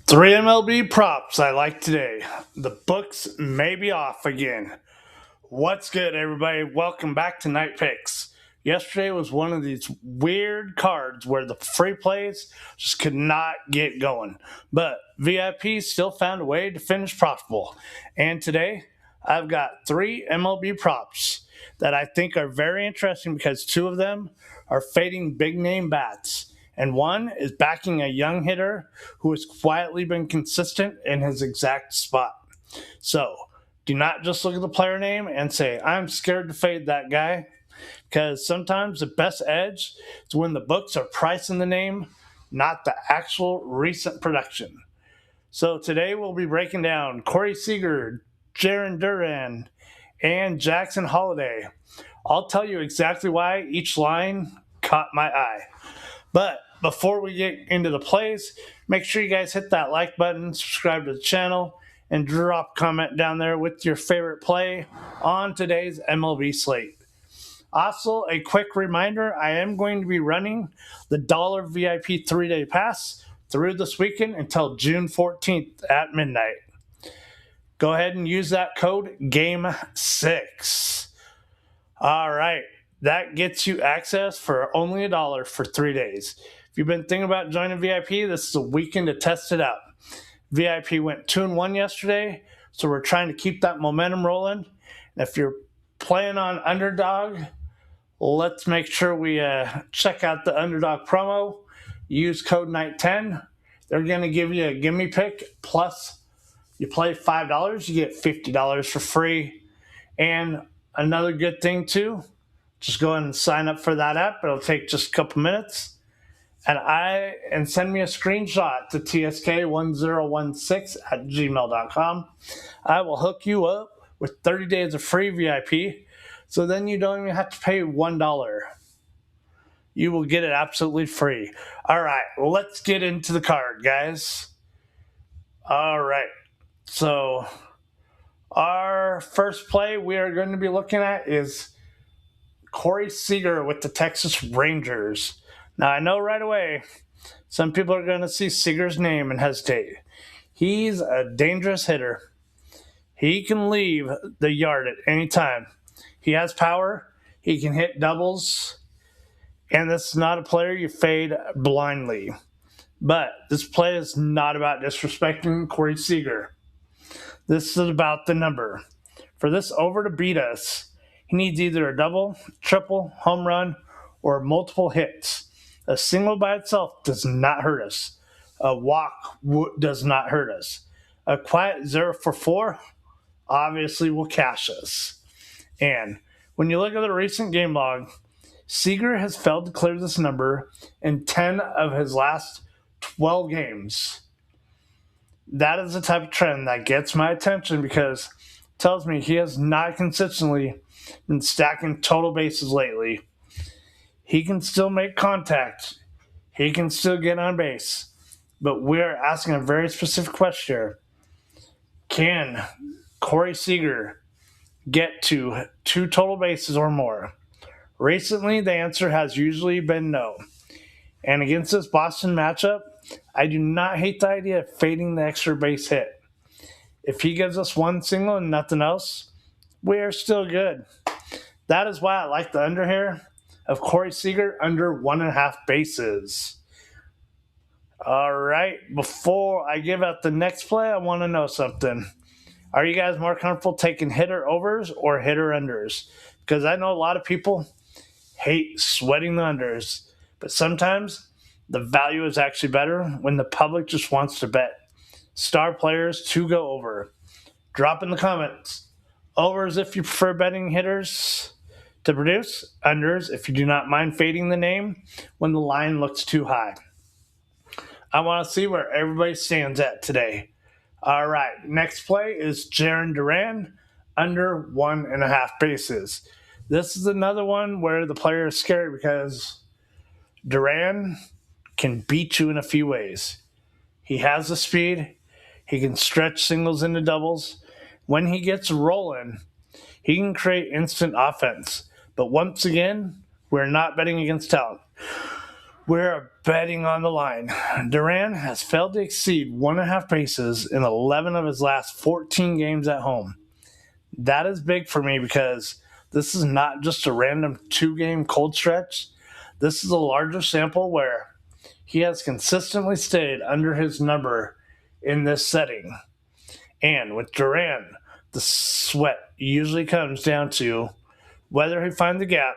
Three MLB props I like today. The books may be off again. What's good, everybody? Welcome back to Night Picks. Yesterday was one of these weird cards where the free plays just could not get going. But VIP still found a way to finish profitable. And today, I've got three MLB props that I think are very interesting because two of them are fading big name bats. And one is backing a young hitter who has quietly been consistent in his exact spot. So, do not just look at the player name and say, I'm scared to fade that guy, because sometimes the best edge is when the books are pricing the name, not the actual recent production. So today we'll be breaking down Corey Seager, Jaron Duran, and Jackson Holiday. I'll tell you exactly why each line caught my eye. But before we get into the plays, make sure you guys hit that like button, subscribe to the channel, and drop a comment down there with your favorite play on today's MLB slate. Also, a quick reminder, I am going to be running the Dollar VIP 3-day pass through this weekend until June 14th at midnight. Go ahead and use that code GAME6. All right, that gets you access for only $1 for 3 days. If you've been thinking about joining VIP, this is a weekend to test it out. VIP went 2-1 yesterday, so we're trying to keep that momentum rolling. And if you're playing on underdog, let's make sure we check out the underdog promo. Use code NIGHT10. They're going to give you a gimme pick, plus you play $5, you get $50 for free. And another good thing too, just go ahead and sign up for that app. It'll take just a couple minutes. And send me a screenshot to tsk1016@gmail.com. I will hook you up with 30 days of free VIP, so then you don't even have to pay $1. You will get it absolutely free. All right, let's get into the card, guys. All right, so our first play we are going to be looking at is Corey Seager with the Texas Rangers. Now, I know right away some people are going to see Seager's name and hesitate. He's a dangerous hitter. He can leave the yard at any time. He has power. He can hit doubles. And this is not a player you fade blindly. But this play is not about disrespecting Corey Seager. This is about the number. For this over to beat us, he needs either a double, triple, home run, or multiple hits. A single by itself does not hurt us. A walk does not hurt us. A quiet 0 for 4 obviously will cash us. And when you look at the recent game log, Seager has failed to clear this number in 10 of his last 12 games. That is the type of trend that gets my attention because it tells me he has not consistently been stacking total bases lately. He can still make contact. He can still get on base. But we're asking a very specific question here. Can Corey Seager get to 2 total bases or more? Recently, the answer has usually been no. And against this Boston matchup, I do not hate the idea of fading the extra base hit. If he gives us one single and nothing else, we are still good. That is why I like the under here of Corey Seager under 1.5 bases. All right, before I give out the next play, I want to know something. Are you guys more comfortable taking hitter overs or hitter unders? Because I know a lot of people hate sweating the unders, but sometimes the value is actually better when the public just wants to bet star players to go over. Drop in the comments. Overs if you prefer betting hitters to produce, unders if you do not mind fading the name when the line looks too high. I want to see where everybody stands at today. All right, next play is Jaron Duran under 1.5 bases. This is another one where the player is scary because Duran can beat you in a few ways. He has the speed. He can stretch singles into doubles. When he gets rolling, he can create instant offense. But once again, we're not betting against talent. We're betting on the line. Duran has failed to exceed 1.5 bases in 11 of his last 14 games at home. That is big for me because this is not just a random 2-game cold stretch. This is a larger sample where he has consistently stayed under his number in this setting. And with Duran, the sweat usually comes down to whether he finds a gap.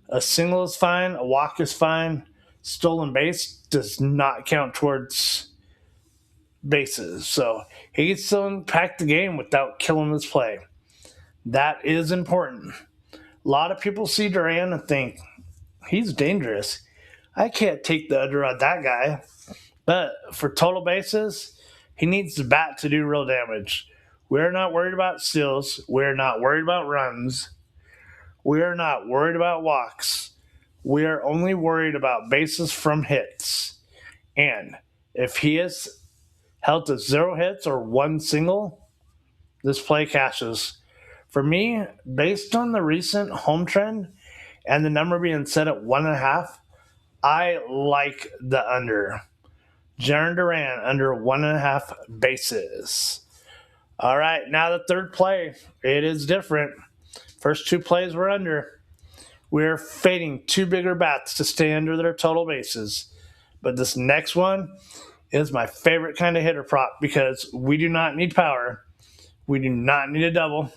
A single is fine, a walk is fine. Stolen base does not count towards bases. So he can still impact the game without killing his play. That is important. A lot of people see Duran and think, he's dangerous. I can't take the under on that guy. But for total bases, he needs the bat to do real damage. We're not worried about steals. We're not worried about runs. We're not worried about walks. We are only worried about bases from hits. And if he is held to 0 hits or 1 single, this play cashes. For me, based on the recent home trend and the number being set at 1.5, I like the under. Jarren Duran under 1.5 bases. All right, now the third play. It is different. First 2 plays were under. We're fading 2 bigger bats to stay under their total bases. But this next one is my favorite kind of hitter prop because we do not need power. We do not need a double.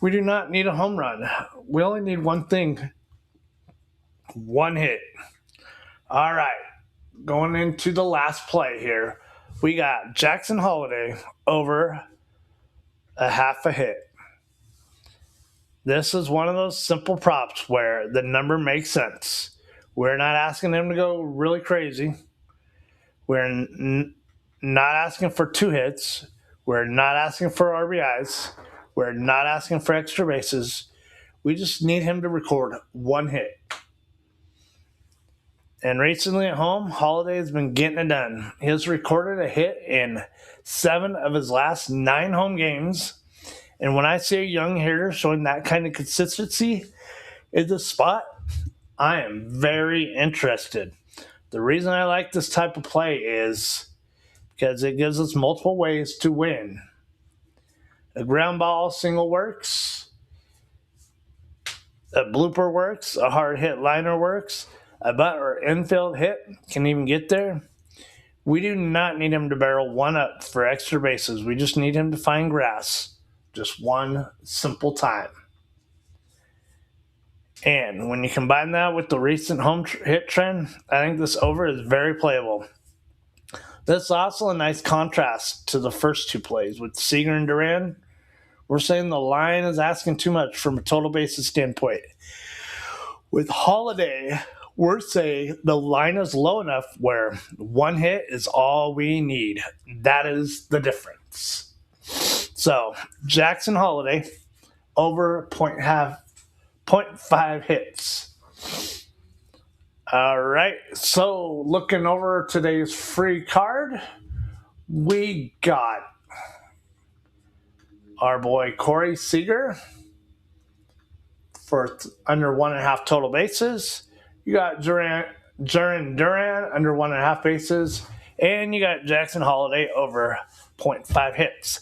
We do not need a home run. We only need one thing. 1 hit. All right. Going into the last play here, we got Jackson Holliday over 0.5 hit. This is one of those simple props where the number makes sense. We're not asking him to go really crazy. We're not asking for 2 hits. We're not asking for RBIs. We're not asking for extra bases. We just need him to record 1 hit. And recently at home, Holliday has been getting it done. He has recorded a hit in 7 of his last 9 home games. And when I see a young hitter showing that kind of consistency in the spot, I am very interested. The reason I like this type of play is because it gives us multiple ways to win. A ground ball single works. A blooper works. A hard hit liner works. A butt or infield hit can even get there. We do not need him to barrel 1 up for extra bases. We just need him to find grass. Just 1 simple time. And when you combine that with the recent home hit trend, I think this over is very playable. This is also a nice contrast to the first 2 plays. With Seager and Duran, we're saying the line is asking too much from a total basis standpoint. With Holliday, we're saying the line is low enough where 1 hit is all we need. That is the difference. So, Jackson Holliday over 0.5 hits. All right, so looking over today's free card, we got our boy Corey Seager for under 1.5 total bases. You got Jarren Duran under 1.5 bases, and you got Jackson Holliday over 0.5 hits.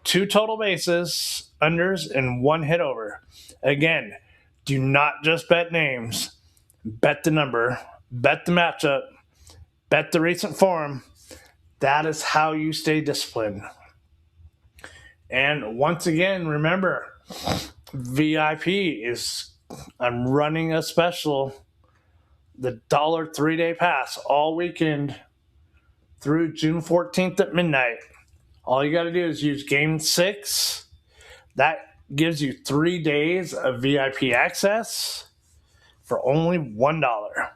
2 total bases, unders, and 1 hit over. Again, do not just bet names. Bet the number. Bet the matchup. Bet the recent form. That is how you stay disciplined. And once again, remember, VIP is, I'm running a special, the $1 3-day pass all weekend through June 14th at midnight. All you got to do is use Game 6. That gives you 3 days of VIP access for only $1.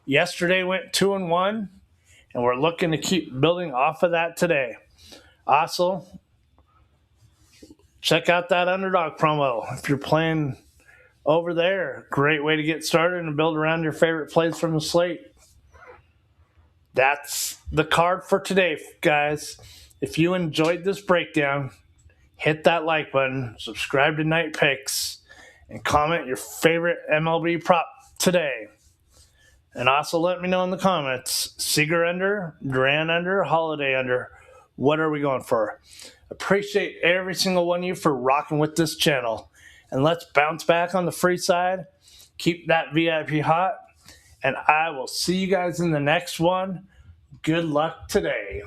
Yesterday went 2-1, and we're looking to keep building off of that today. Also, check out that underdog promo. If you're playing over there, great way to get started and build around your favorite plays from the slate. That's the card for today, guys. If you enjoyed this breakdown, hit that like button, subscribe to Night Picks, and comment your favorite MLB prop today. And also let me know in the comments, Seager under, Duran under, Holiday under. What are we going for? Appreciate every single one of you for rocking with this channel. And let's bounce back on the free side. Keep that VIP hot. And I will see you guys in the next one. Good luck today.